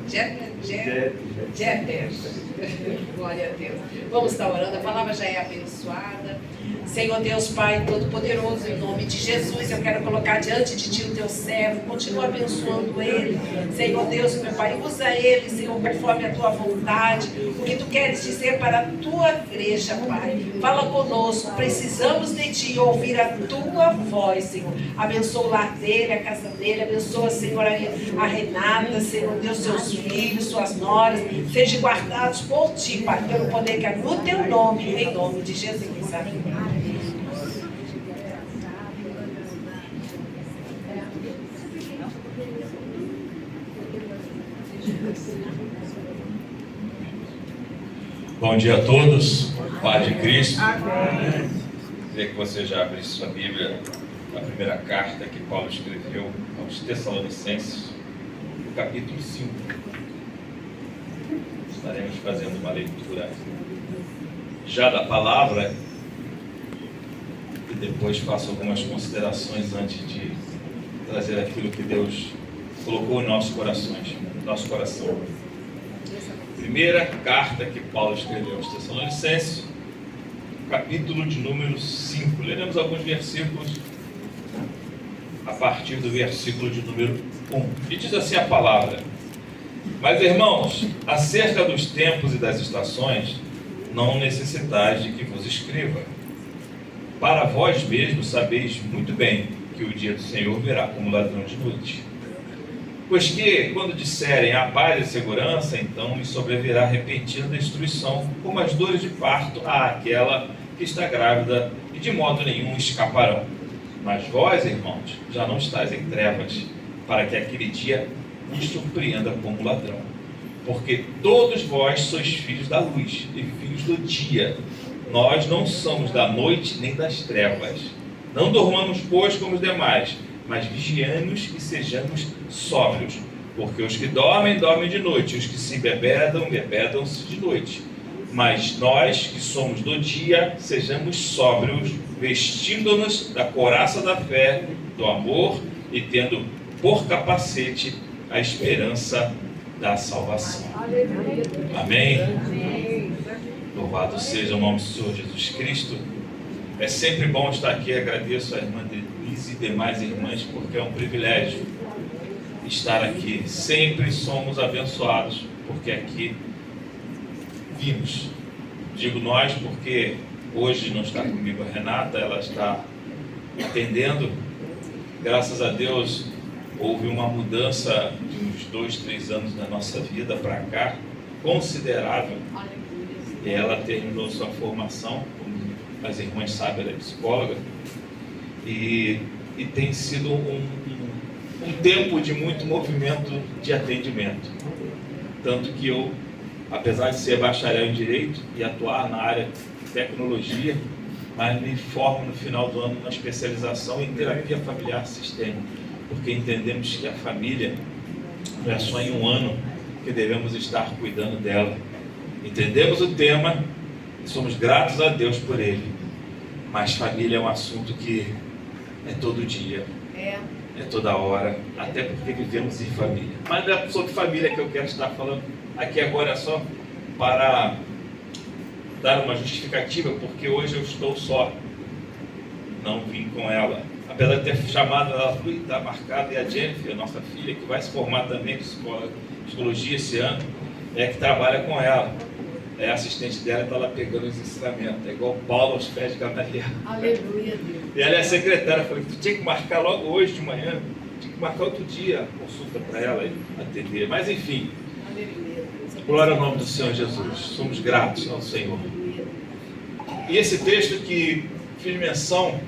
Jeter. Glória a Deus. Vamos estar orando, a palavra já é abençoada. Senhor Deus Pai Todo-Poderoso, em nome de Jesus, eu quero colocar diante de Ti o Teu servo, continua abençoando ele, Senhor Deus, meu Pai, usa ele, Senhor, conforme a Tua vontade, o que Tu queres dizer para a Tua igreja, Pai, fala conosco, precisamos de Ti, ouvir a Tua voz, Senhor, abençoa o lar dele, a casa dele, abençoa, Senhor, a Renata, Senhor Deus, seus filhos, suas noras, sejam guardados por Ti, Pai, pelo poder que é no Teu nome, em nome de Jesus, amém. Bom dia a todos, Paz de Cristo. Queria que você já abrisse sua Bíblia, a primeira carta que Paulo escreveu aos Tessalonicenses, no capítulo 5. Estaremos fazendo uma leitura já da palavra e depois faço algumas considerações antes de trazer aquilo que Deus colocou em nossos corações, nosso coração. Primeira carta que Paulo escreveu aos Tessalonicenses, capítulo de número 5. Leremos alguns versículos a partir do versículo de número 1. E diz assim a palavra: Mas, irmãos, acerca dos tempos e das estações, não necessitais de que vos escreva. Para vós mesmos sabeis muito bem que o dia do Senhor virá como ladrão de noite. Pois que, quando disserem a paz e segurança, então lhe sobrevirá repentina destruição, como as dores de parto àquela que está grávida, e de modo nenhum escaparão. Mas vós, irmãos, já não estáis em trevas, para que aquele dia vos surpreenda como ladrão. Porque todos vós sois filhos da luz e filhos do dia. Nós não somos da noite nem das trevas. Não dormamos, pois, como os demais, mas vigiemos e sejamos sóbrios, porque os que dormem, dormem de noite, e os que se embebedam, embebedam-se de noite. Mas nós, que somos do dia, sejamos sóbrios, vestindo-nos da couraça da fé, do amor, e tendo por capacete a esperança da salvação. Amém? Louvado seja o nome do Senhor Jesus Cristo. É sempre bom estar aqui. Agradeço a irmã Denise e demais irmãs, porque é um privilégio estar aqui. Sempre somos abençoados, porque aqui vimos. Digo nós, porque hoje não está comigo a Renata, ela está atendendo. Graças a Deus, houve uma mudança de uns 2, 3 anos na nossa vida para cá, considerável. E ela terminou sua formação, as irmãs sabem, ela é psicóloga, e tem sido um tempo de muito movimento de atendimento. Tanto que eu, apesar de ser bacharel em Direito e atuar na área de tecnologia, mas me formo no final do ano na especialização em terapia familiar sistêmica, porque entendemos que a família não é só em um ano que devemos estar cuidando dela. Entendemos o tema e somos gratos a Deus por ele, mas família é um assunto que é todo dia, é toda hora, até porque vivemos em família. Mas não é sobre família que eu quero estar falando aqui agora, é só para dar uma justificativa, porque hoje eu estou só, não vim com ela. Apesar de ter chamado ela, está marcada, e a Jennifer, a nossa filha, que vai se formar também em psicologia esse ano, é que trabalha com ela. É assistente dela, está lá pegando os ensinamentos. É igual Paulo aos pés de Gamaliel. Aleluia, Deus. E ela é a secretária. Eu falei que tu tinha que marcar logo hoje de manhã, tinha que marcar outro dia a consulta para ela atender. Mas enfim, glória ao nome do Senhor Jesus. Somos gratos ao Senhor. E esse texto que fiz menção,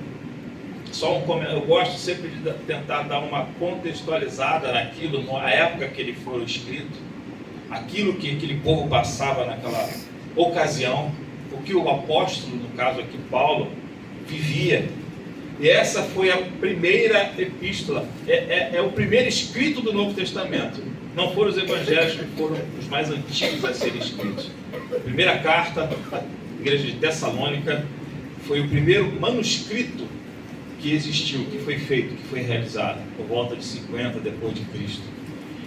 eu gosto sempre de tentar dar uma contextualizada naquilo, na época que ele foi escrito, aquilo que aquele povo passava naquela ocasião, o que o apóstolo, no caso aqui Paulo, vivia. E essa foi a primeira epístola, é o primeiro escrito do Novo Testamento. Não foram os evangelhos que foram os mais antigos a serem escritos. A primeira carta da igreja de Tessalônica foi o primeiro manuscrito que existiu, que foi feito, que foi realizado, por volta de 50 depois de Cristo.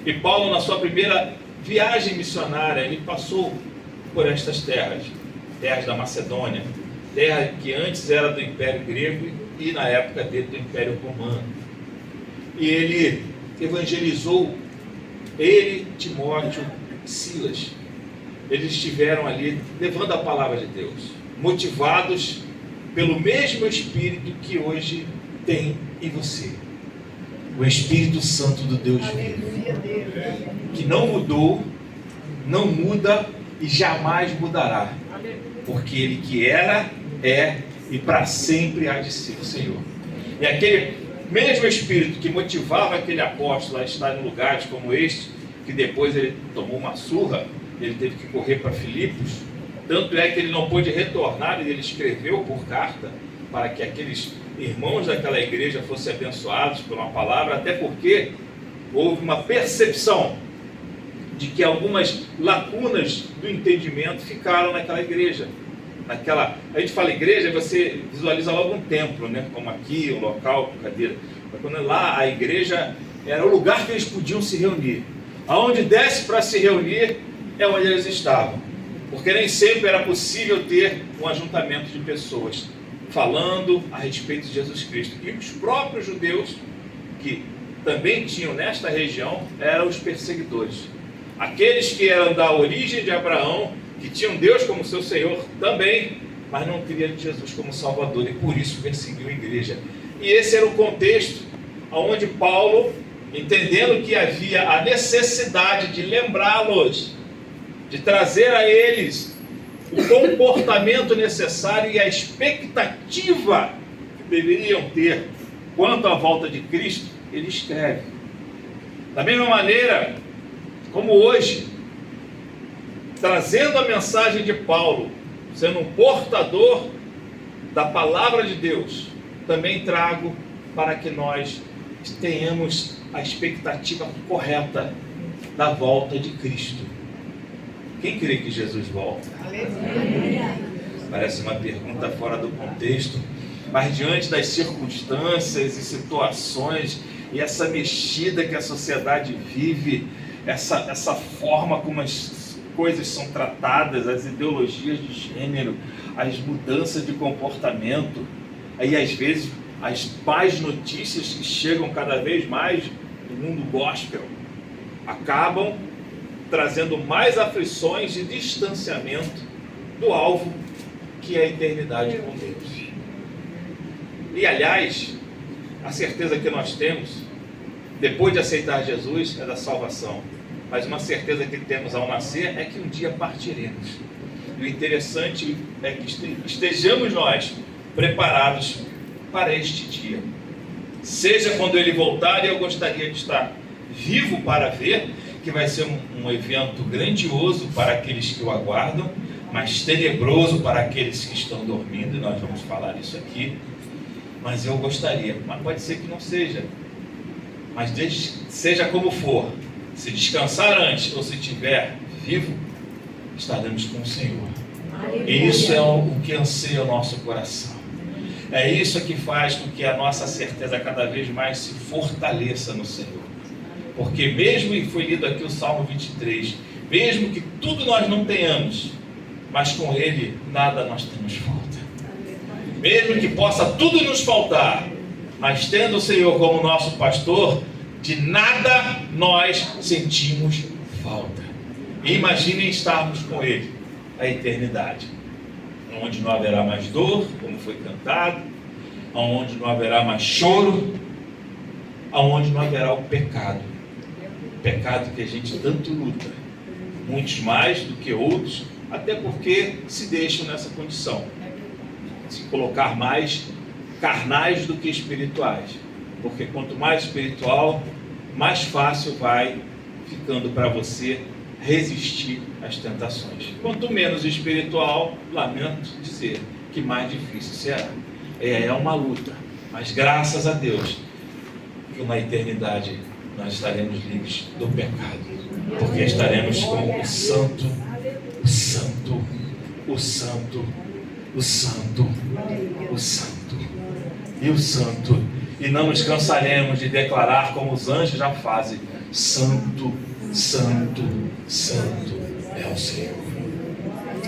E Paulo, na sua primeira viagem missionária, ele passou por estas terras da Macedônia, terra que antes era do Império Grego e na época dele do Império Romano. E ele evangelizou, ele, Timóteo e Silas. Eles estiveram ali levando a palavra de Deus, motivados pelo mesmo Espírito que hoje tem em você. O Espírito Santo do Deus vivo, que não mudou, não muda e jamais mudará, porque Ele que era, é e para sempre há de ser o Senhor. E aquele mesmo Espírito que motivava aquele apóstolo a estar em lugares como este, que depois ele tomou uma surra, ele teve que correr para Filipos, tanto é que ele não pôde retornar, e ele escreveu por carta para que aqueles irmãos daquela igreja fossem abençoados por uma palavra, até porque houve uma percepção de que algumas lacunas do entendimento ficaram naquela igreja. A gente fala igreja, você visualiza logo um templo, né? Como aqui, um local, cadeira. Mas quando lá a igreja era o lugar que eles podiam se reunir. Aonde desse para se reunir é onde eles estavam. Porque nem sempre era possível ter um ajuntamento de pessoas falando a respeito de Jesus Cristo. E os próprios judeus, que também tinham nesta região, eram os perseguidores. Aqueles que eram da origem de Abraão, que tinham Deus como seu Senhor também, mas não queriam Jesus como Salvador, e por isso perseguiu a igreja. E esse era o contexto onde Paulo, entendendo que havia a necessidade de lembrá-los, de trazer a eles o comportamento necessário e a expectativa que deveriam ter quanto à volta de Cristo, ele escreve. Da mesma maneira, como hoje, trazendo a mensagem de Paulo, sendo um portador da palavra de Deus, também trago para que nós tenhamos a expectativa correta da volta de Cristo. Quem crê que Jesus volta? Parece uma pergunta fora do contexto, mas diante das circunstâncias e situações e essa mexida que a sociedade vive, essa forma como as coisas são tratadas, as ideologias de gênero, as mudanças de comportamento, aí às vezes as más notícias que chegam cada vez mais do mundo gospel acabam trazendo mais aflições e distanciamento do alvo que é a eternidade com Deus. E aliás, a certeza que nós temos depois de aceitar Jesus é da salvação, mas uma certeza que temos ao nascer é que um dia partiremos. E o interessante é que estejamos nós preparados para este dia, seja quando ele voltar, e eu gostaria de estar vivo para ver, que vai ser um evento grandioso para aqueles que o aguardam, mas tenebroso para aqueles que estão dormindo, e nós vamos falar isso aqui. Mas eu gostaria, mas pode ser que não seja, mas seja como for, se descansar antes ou se estiver vivo, estaremos com o Senhor. E isso é o que anseia o nosso coração. É isso que faz com que a nossa certeza cada vez mais se fortaleça no Senhor. Porque mesmo, e foi lido aqui o Salmo 23, mesmo que tudo nós não tenhamos, mas com Ele nada nós temos falta. Mesmo que possa tudo nos faltar, mas tendo o Senhor como nosso pastor, de nada nós sentimos falta. E imaginem estarmos com Ele a eternidade, onde não haverá mais dor, como foi cantado, onde não haverá mais choro, onde não haverá o pecado que a gente tanto luta, muitos mais do que outros, até porque se deixam nessa condição, se colocar mais carnais do que espirituais, porque quanto mais espiritual, mais fácil vai ficando para você resistir às tentações. Quanto menos espiritual, lamento dizer que mais difícil será. É uma luta, mas graças a Deus que na eternidade nós estaremos livres do pecado, porque estaremos com o Santo, o Santo, o Santo, o Santo, o Santo e o Santo, e não nos cansaremos de declarar como os anjos já fazem: Santo, santo, santo é o Senhor.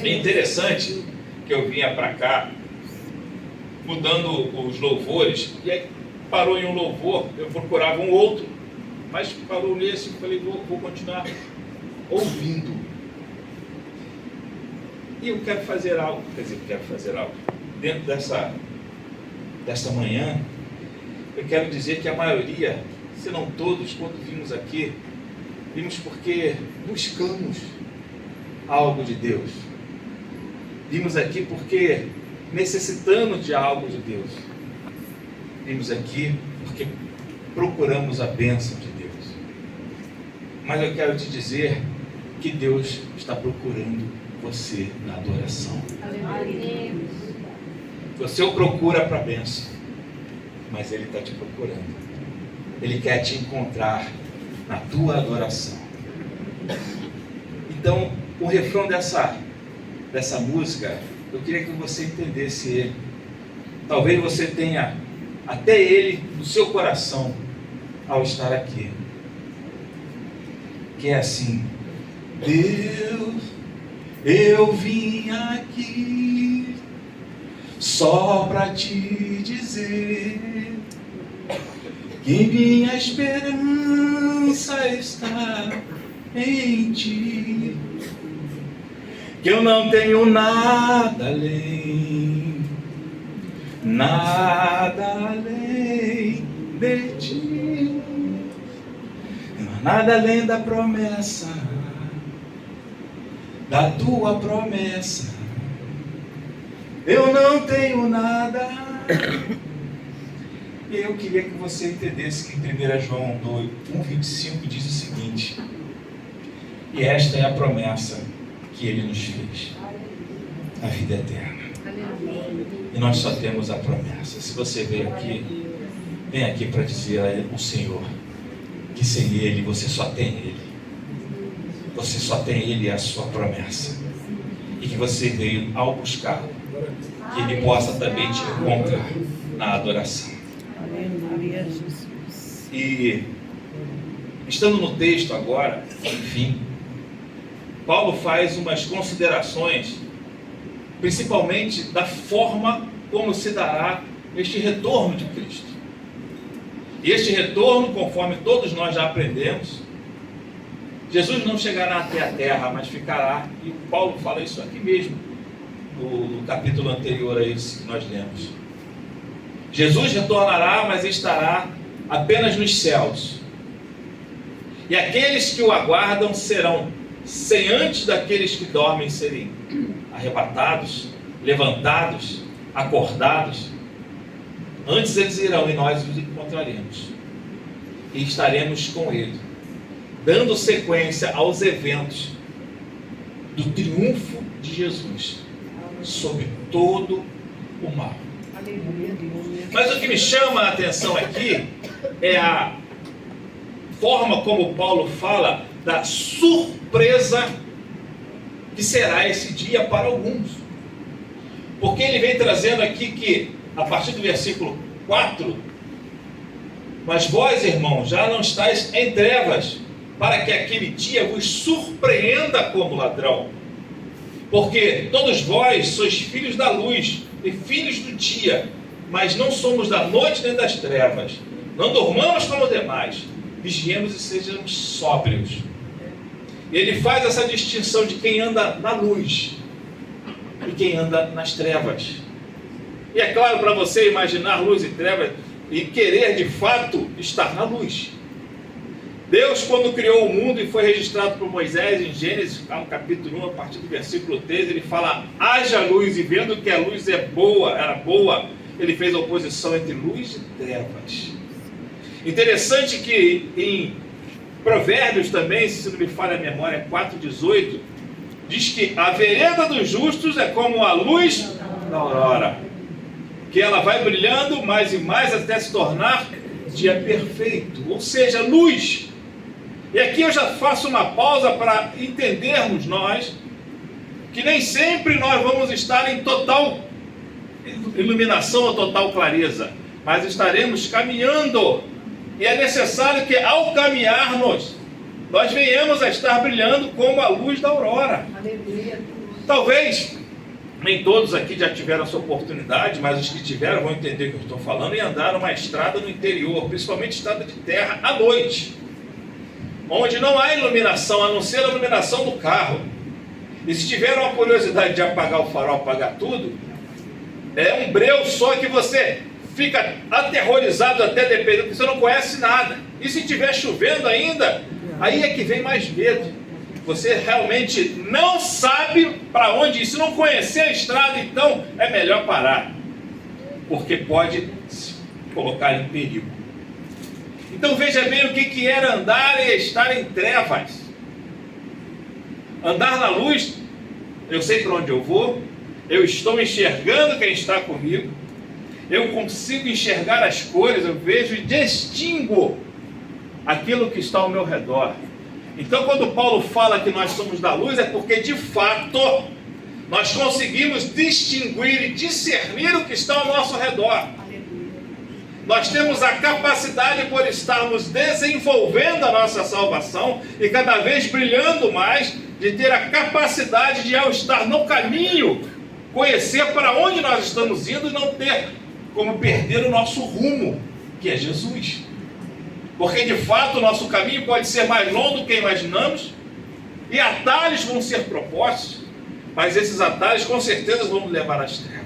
É interessante que eu vinha para cá mudando os louvores, e aí parou em um louvor, eu procurava um outro, mas parou nesse, eu falei, vou continuar ouvindo. E eu quero fazer algo, dentro dessa manhã, eu quero dizer que a maioria, se não todos, quando vimos aqui, vimos porque buscamos algo de Deus. Vimos aqui porque necessitamos de algo de Deus. Vimos aqui porque procuramos a bênção de Deus. Mas eu quero te dizer que Deus está procurando você na adoração. Você o procura para a bênção, mas Ele está te procurando. Ele quer te encontrar na tua adoração. Então, o refrão dessa música, eu queria que você entendesse ele. Talvez você tenha até ele no seu coração ao estar aqui. Que é assim: Deus, eu vim aqui só para te dizer que minha esperança está em ti, que eu não tenho nada além de ti, nada além da promessa, da tua promessa. Eu não tenho nada. E eu queria que você entendesse que em 1 João 1,25 diz o seguinte: e esta é a promessa que Ele nos fez, a vida eterna. E nós só temos a promessa. Se você veio aqui, vem aqui para dizer ao Senhor que sem Ele você só tem Ele. Você só tem Ele e a sua promessa. E que você veio ao buscá-lo, que Ele possa também te encontrar na adoração. E estando no texto agora, enfim, Paulo faz umas considerações, principalmente da forma como se dará este retorno de Cristo. E este retorno, conforme todos nós já aprendemos, Jesus não chegará até a terra, mas ficará, e Paulo fala isso aqui mesmo, no capítulo anterior a esse que nós lemos. Jesus retornará, mas estará apenas nos céus. E aqueles que o aguardam serão sem antes daqueles que dormem serem arrebatados, levantados, acordados. Antes eles irão e nós os encontraremos. E estaremos com Ele, dando sequência aos eventos do triunfo de Jesus sobre todo o mal. Mas o que me chama a atenção aqui é a forma como Paulo fala da surpresa que será esse dia para alguns. Porque ele vem trazendo aqui que, a partir do versículo 4, mas vós, irmãos, já não estáis em trevas, para que aquele dia vos surpreenda como ladrão. Porque todos vós sois filhos da luz e filhos do dia, mas não somos da noite nem das trevas. Não dormamos como demais, vigiemos e sejamos sóbrios. Ele faz essa distinção de quem anda na luz e quem anda nas trevas. E é claro, para você imaginar luz e trevas e querer de fato estar na luz. Deus, quando criou o mundo e foi registrado por Moisés em Gênesis, no capítulo 1, a partir do versículo 13, ele fala: haja luz, e vendo que a luz era boa, ele fez a oposição entre luz e trevas. Interessante que em Provérbios também, se não me falha a memória, 4,18, diz que a vereda dos justos é como a luz da aurora, que ela vai brilhando mais e mais até se tornar dia perfeito, ou seja, luz. E aqui eu já faço uma pausa para entendermos nós que nem sempre nós vamos estar em total iluminação ou total clareza, mas estaremos caminhando. E é necessário que ao caminharmos, nós venhamos a estar brilhando como a luz da aurora. Aleluia. Talvez nem todos aqui já tiveram essa oportunidade, mas os que tiveram vão entender o que eu estou falando, e andaram uma estrada no interior, principalmente estrada de terra, à noite, onde não há iluminação, a não ser a iluminação do carro. E se tiveram a curiosidade de apagar o farol, apagar tudo, é um breu só que você fica aterrorizado até dependendo, porque você não conhece nada. E se estiver chovendo ainda, aí é que vem mais medo. Você realmente não sabe para onde ir. Se não conhecer a estrada, então é melhor parar, porque pode se colocar em perigo. Então veja bem o que era andar e estar em trevas. Andar na luz, eu sei para onde eu vou, eu estou enxergando quem está comigo, eu consigo enxergar as cores, eu vejo e distingo aquilo que está ao meu redor. Então quando Paulo fala que nós somos da luz, é porque de fato nós conseguimos distinguir e discernir o que está ao nosso redor. Nós temos a capacidade, por estarmos desenvolvendo a nossa salvação e cada vez brilhando mais, de ter a capacidade de, ao estar no caminho, conhecer para onde nós estamos indo e não ter como perder o nosso rumo, que é Jesus. Porque de fato o nosso caminho pode ser mais longo do que imaginamos, e atalhos vão ser propostos, mas esses atalhos com certeza vão nos levar às trevas.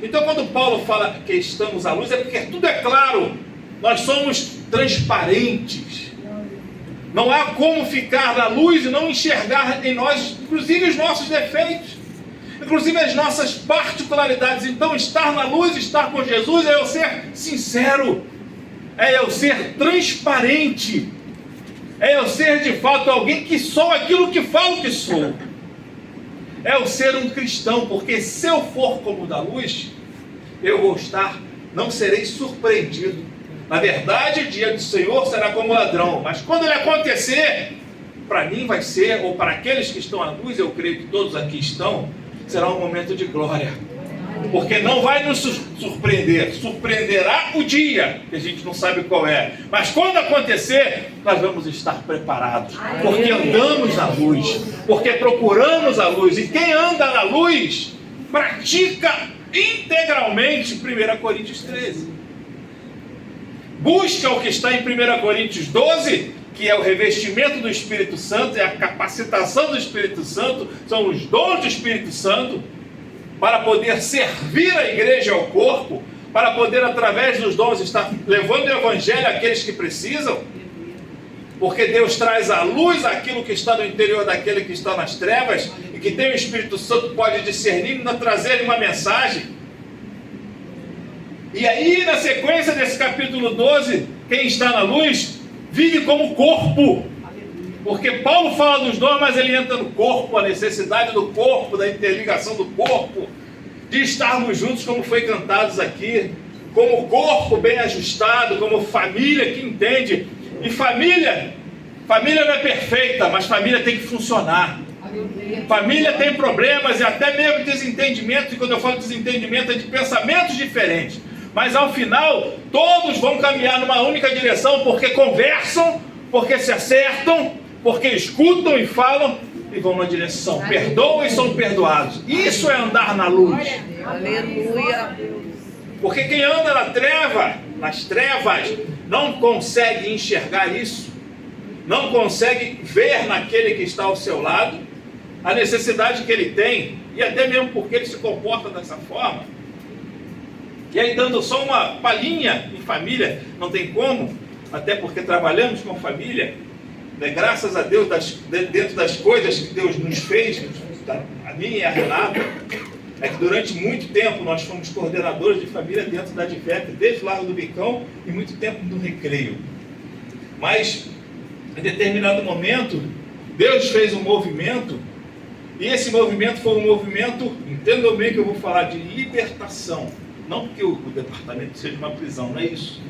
Então quando Paulo fala que estamos à luz, é porque tudo é claro, nós somos transparentes. Não há como ficar na luz e não enxergar em nós, inclusive os nossos defeitos, inclusive as nossas particularidades. Então estar na luz, estar com Jesus, é eu ser sincero, é eu ser transparente, é eu ser de fato alguém que sou aquilo que falo que sou. É eu ser um cristão, porque se eu for como da luz, eu vou estar, não serei surpreendido. Na verdade, o dia do Senhor será como ladrão, mas quando ele acontecer, para mim vai ser, ou para aqueles que estão à luz, eu creio que todos aqui estão, será um momento de glória. Porque não vai nos surpreender, surpreenderá o dia, que a gente não sabe qual é. Mas quando acontecer, nós vamos estar preparados. Porque andamos na luz, porque procuramos a luz. E quem anda na luz, pratica integralmente 1 Coríntios 13. Busca o que está em 1 Coríntios 12, que é o revestimento do Espírito Santo, é a capacitação do Espírito Santo, são os dons do Espírito Santo, para poder servir a igreja ao corpo, para poder através dos dons estar levando o evangelho àqueles que precisam, porque Deus traz à luz aquilo que está no interior daquele que está nas trevas, e que tem o Espírito Santo pode discernir e trazer uma mensagem. E aí na sequência desse capítulo 12, quem está na luz vive como corpo, porque Paulo fala dos dons, mas ele entra no corpo, a necessidade do corpo, da interligação do corpo, de estarmos juntos como foi cantados aqui, como corpo bem ajustado, como família que entende. E família não é perfeita, mas família tem que funcionar. Família tem problemas e até mesmo desentendimento, e quando eu falo desentendimento é de pensamentos diferentes, mas ao final todos vão caminhar numa única direção, porque conversam, porque se acertam, porque escutam e falam e vão na direção, perdoam e são perdoados. Isso é andar na luz. Aleluia. Porque quem anda nas trevas, não consegue enxergar isso, não consegue ver naquele que está ao seu lado a necessidade que ele tem, e até mesmo porque ele se comporta dessa forma. E aí, dando só uma palhinha em família, não tem como, até porque trabalhamos com família, né? Graças a Deus, dentro das coisas que Deus nos fez, a minha e a Renata, é que durante muito tempo nós fomos coordenadores de família dentro da DIVEP, desde o Largo do Bicão e muito tempo do Recreio. Mas, em determinado momento, Deus fez um movimento, e esse movimento foi um movimento, entendam bem que eu vou falar de libertação. Não que o departamento seja uma prisão, não é isso.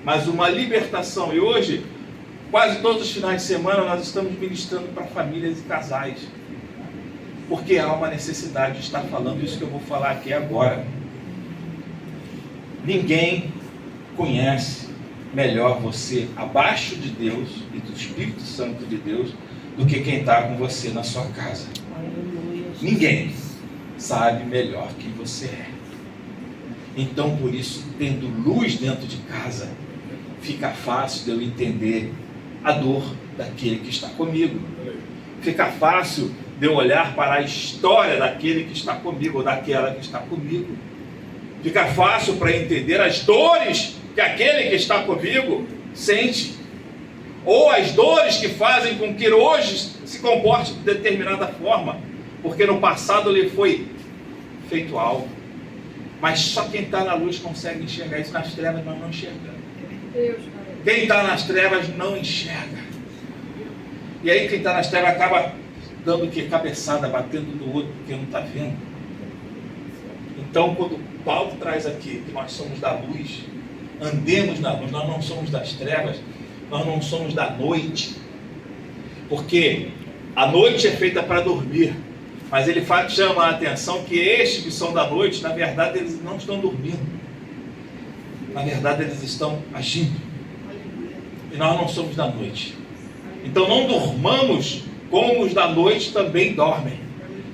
Mas uma libertação. E hoje, quase todos os finais de semana, nós estamos ministrando para famílias e casais. Porque há uma necessidade de estar falando isso que eu vou falar aqui agora. Ninguém conhece melhor você abaixo de Deus e do Espírito Santo de Deus do que quem está com você na sua casa. Ninguém sabe melhor quem você é. Então, por isso, tendo luz dentro de casa, fica fácil de eu entender a dor daquele que está comigo. Fica fácil de eu olhar para a história daquele que está comigo, ou daquela que está comigo. Fica fácil para entender as dores que aquele que está comigo sente, ou as dores que fazem com que hoje se comporte de determinada forma, porque no passado ele foi feito algo. Mas só quem está na luz consegue enxergar isso. Nas trevas nós não enxergamos. Quem está nas trevas não enxerga. E aí quem está nas trevas acaba dando o que? Cabeçada, batendo no outro, porque não está vendo. Então, quando Paulo traz aqui que nós somos da luz, andemos na luz, nós não somos das trevas, nós não somos da noite, porque a noite é feita para dormir, mas ele chama a atenção que estes que são da noite, na verdade eles não estão dormindo, na verdade eles estão agindo, e nós não somos da noite. Então não durmamos como os da noite também dormem,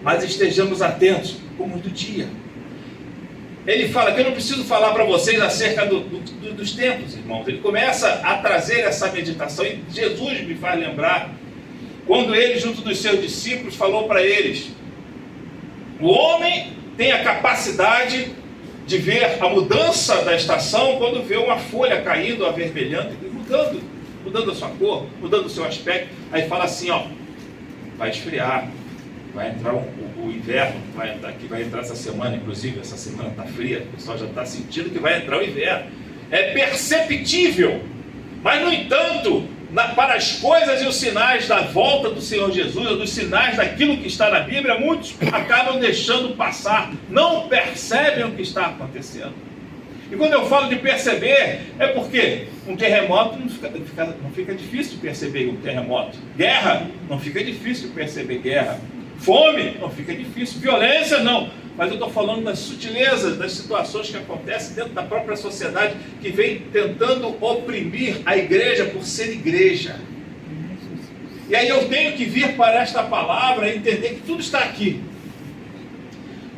mas estejamos atentos como os do dia. Ele fala que eu não preciso falar para vocês acerca dos tempos, irmãos. Ele começa a trazer essa meditação e Jesus me faz lembrar quando ele, junto dos seus discípulos, falou para eles: o homem tem a capacidade de ver a mudança da estação quando vê uma folha caindo, avermelhando, mudando a sua cor, mudando o seu aspecto. Aí fala assim, ó, vai esfriar, vai entrar o inverno, vai entrar essa semana, inclusive, essa semana está fria, o pessoal já está sentindo que vai entrar o inverno. É perceptível, mas no entanto, para as coisas e os sinais da volta do Senhor Jesus, ou dos sinais daquilo que está na Bíblia, muitos acabam deixando passar, não percebem o que está acontecendo. E quando eu falo de perceber, é porque um terremoto não fica difícil de perceber um terremoto. Guerra, não fica difícil de perceber guerra. Fome, não fica difícil. Violência, não. Mas eu estou falando das sutilezas, das situações que acontecem dentro da própria sociedade, que vem tentando oprimir a igreja por ser igreja. E aí eu tenho que vir para esta palavra e entender que tudo está aqui.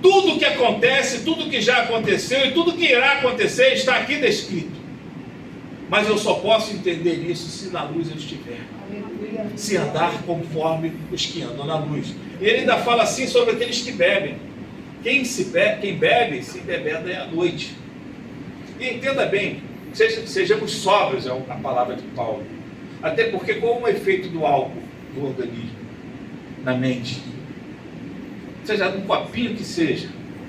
Tudo que acontece, tudo que já aconteceu e tudo que irá acontecer está aqui descrito. Mas eu só posso entender isso se na luz eu estiver. Se andar conforme os que andam na luz. E ele ainda fala assim sobre aqueles que bebem. Quem bebe, se bebeda é à noite. E entenda bem, sejamos sóbrios, é a palavra de Paulo. Até porque qual é o efeito do álcool no organismo, na mente? Seja um copinho que seja.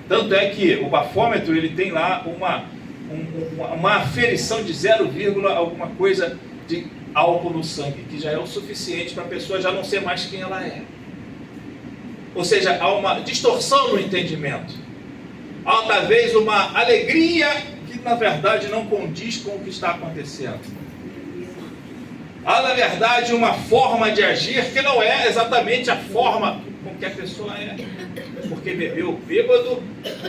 Tanto é que o bafômetro ele tem lá uma aferição de 0, alguma coisa de álcool no sangue, que já é o suficiente para a pessoa já não ser mais quem ela é. Ou seja, há uma distorção no entendimento. Há talvez uma alegria que na verdade não condiz com o que está acontecendo. Há na verdade uma forma de agir que não é exatamente a forma com que a pessoa é. Porque bebeu bêbado,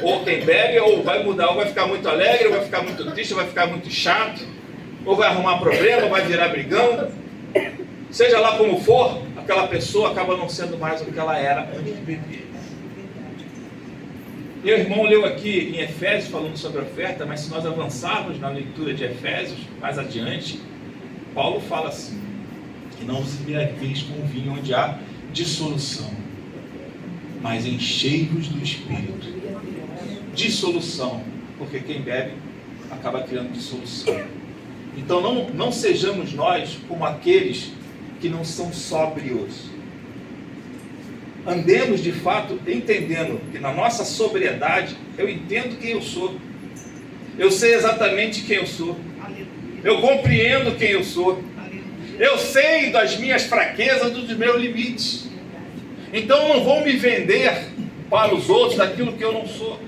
ou quem bebe, ou vai mudar, ou vai ficar muito alegre, ou vai ficar muito triste, ou vai ficar muito chato, ou vai arrumar problema, ou vai virar brigão. Seja lá como for, aquela pessoa acaba não sendo mais o que ela era antes de beber. Meu irmão leu aqui em Efésios falando sobre a oferta, mas se nós avançarmos na leitura de Efésios, mais adiante, Paulo fala assim, que não vos embriagueis com vinho onde há dissolução, mas enchei-vos do Espírito. Dissolução, porque quem bebe acaba criando dissolução. Então não sejamos nós como aqueles que não são sóbrios. Andemos de fato entendendo que na nossa sobriedade eu entendo quem eu sou. Eu sei exatamente quem eu sou. Eu compreendo quem eu sou. Eu sei das minhas fraquezas, dos meus limites. Então não vou me vender para os outros daquilo que eu não sou.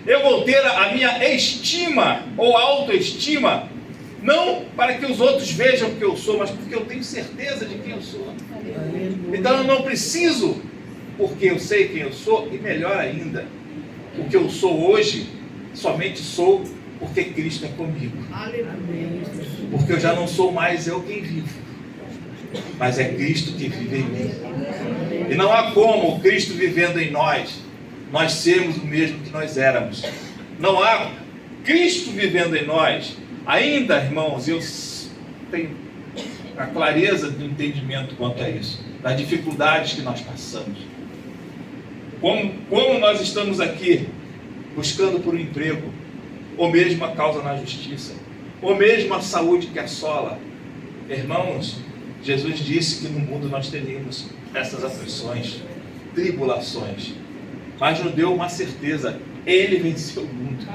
Eu vou ter a minha estima ou autoestima, não para que os outros vejam o que eu sou, mas porque eu tenho certeza de quem eu sou. Então eu não preciso, porque eu sei quem eu sou, e melhor ainda, o que eu sou hoje, somente sou Porque Cristo é comigo. Porque eu já não sou mais eu quem vivo, mas é Cristo que vive em mim. E não há como Cristo vivendo em nós sermos o mesmo que nós éramos. Não há Cristo vivendo em nós. Ainda, irmãos, eu tenho a clareza do entendimento quanto a isso, das dificuldades que nós passamos. Como nós estamos aqui buscando por um emprego, ou mesmo a causa na justiça, ou mesmo a saúde que assola. Irmãos, Jesus disse que no mundo nós teríamos essas aflições, tribulações, mas nos deu uma certeza: Ele venceu o mundo.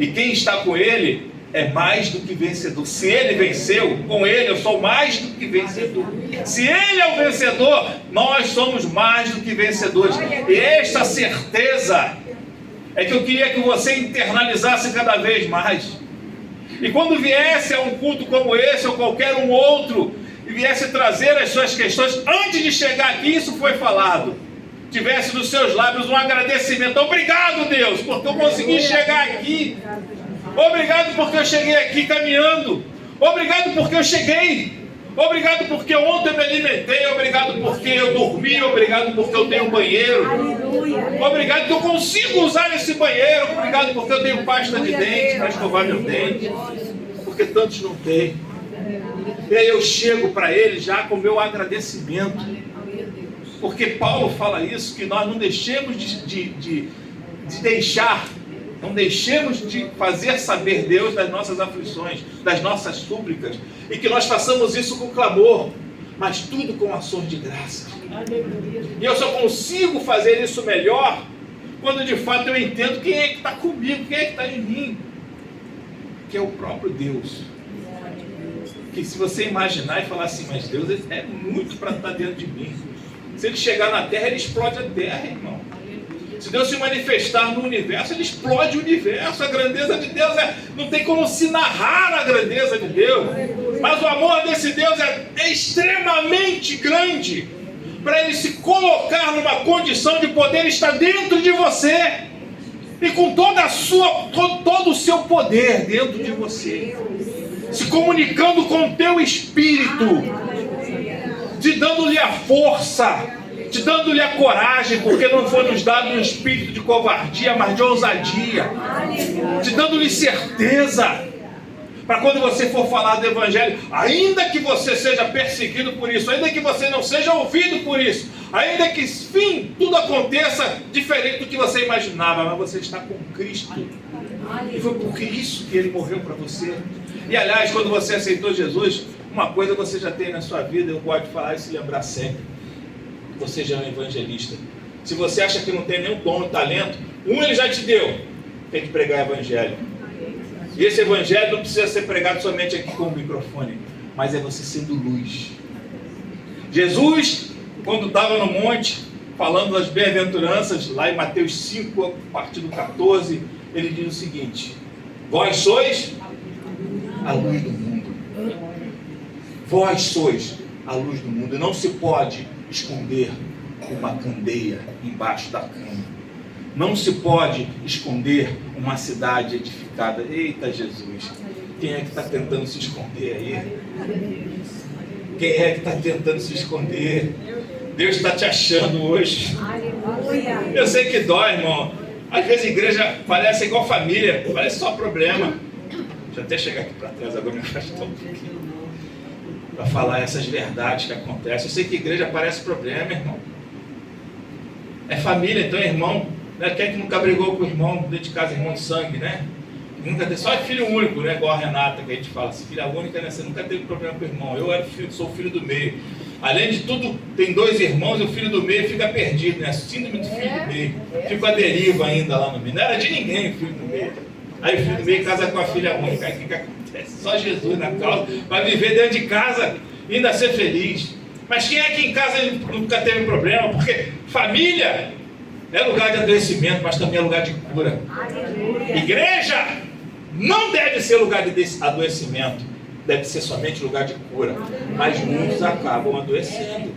E quem está com Ele é mais do que vencedor. Se Ele venceu, com Ele eu sou mais do que vencedor. Se Ele é o vencedor, nós somos mais do que vencedores. E esta certeza é que eu queria que você internalizasse cada vez mais. E quando viesse a um culto como esse, ou qualquer um outro, e viesse trazer as suas questões, antes de chegar aqui, isso foi falado, tivesse nos seus lábios um agradecimento: obrigado, Deus, porque eu consegui chegar aqui. Obrigado porque eu cheguei aqui caminhando. Obrigado porque eu cheguei. Obrigado porque ontem eu me alimentei. Obrigado porque eu dormi. Obrigado porque eu tenho banheiro. Obrigado que eu consigo usar esse banheiro. Obrigado porque eu tenho pasta de dente para escovar meu dente. Porque tantos não têm. E aí eu chego para Ele já com o meu agradecimento. Porque Paulo fala isso, que nós não deixemos não deixemos de fazer saber Deus das nossas aflições, das nossas súplicas, e que nós façamos isso com clamor, mas tudo com ações de graça. E eu só consigo fazer isso melhor quando de fato eu entendo quem é que está comigo, quem é que está em mim, que é o próprio Deus. Que se você imaginar e falar assim: mas Deus é muito para estar dentro de mim. Se Ele chegar na terra, Ele explode a terra, irmão. Se Deus se manifestar no universo, Ele explode o universo. A grandeza de Deus não tem como se narrar a grandeza de Deus. Mas o amor desse Deus é extremamente grande para Ele se colocar numa condição de poder estar dentro de você e com todo o seu poder dentro de você, se comunicando com o teu espírito, te dando-lhe a força, te dando-lhe a coragem, porque não foi nos dado um espírito de covardia, mas de ousadia, te dando-lhe certeza, para quando você for falar do Evangelho, ainda que você seja perseguido por isso, ainda que você não seja ouvido por isso, ainda que, enfim, tudo aconteça diferente do que você imaginava, mas você está com Cristo, e foi por isso que Ele morreu para você. E aliás, quando você aceitou Jesus, uma coisa você já tem na sua vida, eu gosto de falar e se lembrar sempre: você já é um evangelista. Se você acha que não tem nenhum dom, talento, Ele já te deu. Tem que pregar o Evangelho. E esse Evangelho não precisa ser pregado somente aqui com o microfone, mas é você sendo luz. Jesus, quando estava no monte, falando das bem-aventuranças, lá em Mateus 5, a partir do 14, Ele diz o seguinte: vós sois a luz do mundo. Vós sois a luz do mundo. Não se pode esconder uma candeia embaixo da cama. Não se pode esconder uma cidade edificada. Eita Jesus, quem é que está tentando se esconder aí? Quem é que está tentando se esconder? Deus está te achando hoje. Eu sei que dói, irmão. Às vezes a igreja parece igual família, parece só problema. Deixa eu até chegar aqui para trás agora, me afastar um pouquinho, para falar essas verdades que acontecem. Eu sei que a igreja parece problema, irmão. É família, então, irmão. Né? Quem é que nunca brigou com o irmão dentro de casa, irmão de sangue, né? Nunca teve, só é filho único, né? Igual a Renata, que a gente fala assim, filha única, né? Você nunca teve problema com o irmão. Eu sou o filho do meio. Além de tudo, tem 2 irmãos e o filho do meio fica perdido, né? Síndrome do filho do meio. Fica a deriva ainda lá no meio. Não era de ninguém o filho do meio. Aí o filho do meio casa com a filha única. Aí o que acontece? Só Jesus na causa, vai viver dentro de casa e ainda ser feliz. Mas quem é que em casa nunca teve problema? Porque família é lugar de adoecimento, mas também é lugar de cura. Igreja não deve ser lugar de adoecimento, deve ser somente lugar de cura. Mas muitos acabam adoecendo.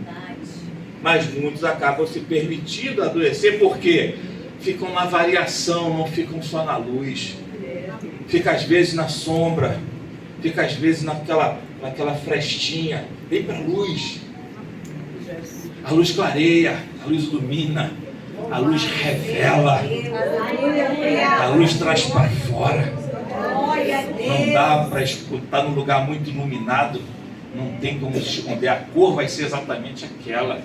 Mas muitos acabam se permitindo adoecer, porque ficam na variação, não ficam só na luz. fica às vezes na sombra, fica às vezes naquela frestinha. Vem para a luz. A luz clareia, a luz ilumina, a luz revela, a luz traz para fora. Não dá para escutar num lugar muito iluminado, não tem como se esconder, a cor vai ser exatamente aquela.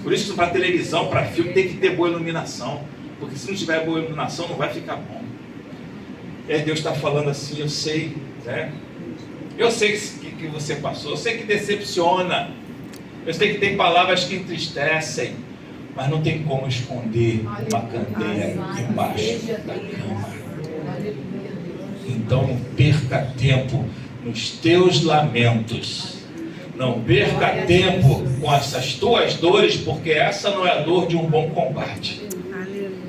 Por isso que para televisão, para filme, tem que ter boa iluminação, porque se não tiver boa iluminação não vai ficar bom. E Deus está falando assim, eu sei, né? Eu sei que você passou, eu sei que decepciona, eu sei que tem palavras que entristecem, mas não tem como esconder uma candeia embaixo da cama. Então não perca tempo nos teus lamentos, não perca tempo com essas tuas dores, porque essa não é a dor de um bom combate.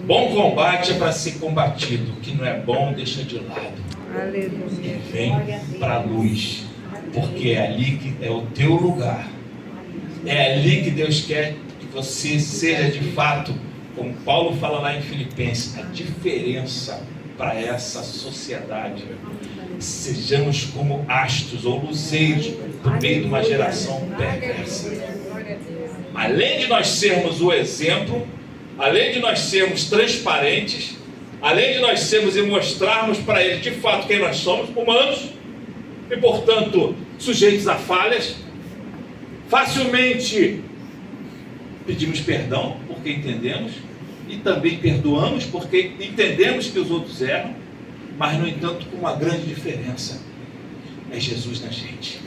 Bom combate é para ser combatido, o que não é bom deixa de lado. E vem para a luz, porque é ali que é o teu lugar. É ali que Deus quer que você seja de fato, como Paulo fala lá em Filipenses, a diferença para essa sociedade. Sejamos como astros ou luzeiros no meio de uma geração perversa. Além de nós sermos o exemplo, além de nós sermos transparentes, além de nós sermos e mostrarmos para eles de fato quem nós somos, humanos, e portanto sujeitos a falhas, facilmente pedimos perdão porque entendemos e também perdoamos porque entendemos que os outros erram, mas no entanto com uma grande diferença: é Jesus na gente,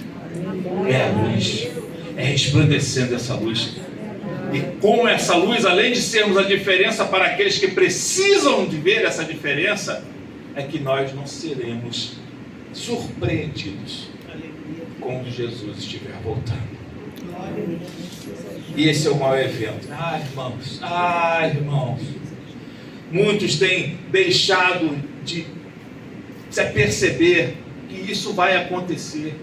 é a luz, é resplandecendo essa luz. E com essa luz, além de sermos a diferença para aqueles que precisam de ver essa diferença, é que nós não seremos surpreendidos quando Jesus estiver voltando. E esse é o maior evento. Irmãos, muitos têm deixado de se aperceber que isso vai acontecer.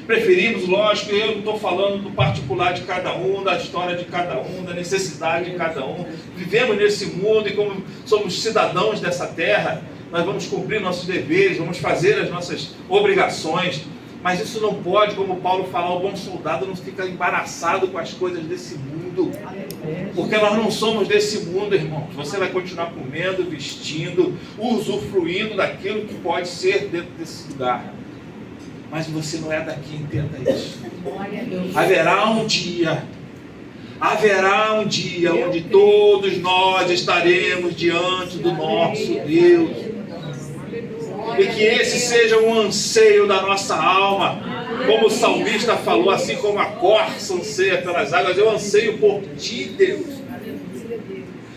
Preferimos, lógico, eu não estou falando do particular de cada um, da história de cada um, da necessidade de cada um. Vivemos nesse mundo e como somos cidadãos dessa terra, nós vamos cumprir nossos deveres, vamos fazer as nossas obrigações. Mas isso não pode, como Paulo fala, o bom soldado não fica embaraçado com as coisas desse mundo. Porque nós não somos desse mundo, irmãos. Você vai continuar comendo, vestindo, usufruindo daquilo que pode ser dentro desse lugar. Mas você não é daqui, entenda isso. Haverá um dia onde todos nós estaremos diante do nosso Deus. E que esse seja um anseio da nossa alma, como o salmista falou, assim como a corça anseia pelas águas, eu anseio por ti, Deus.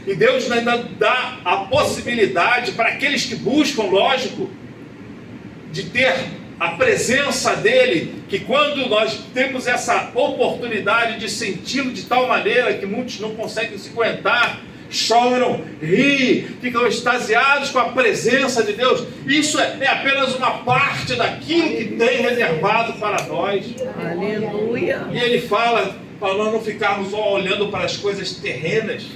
E Deus ainda dá a possibilidade para aqueles que buscam, lógico, de ter a presença dele, que quando nós temos essa oportunidade de senti-lo de tal maneira que muitos não conseguem se aguentar, choram, riem, ficam extasiados com a presença de Deus. Isso é apenas uma parte daquilo que tem reservado para nós. Aleluia. E ele fala para nós não ficarmos só olhando para as coisas terrenas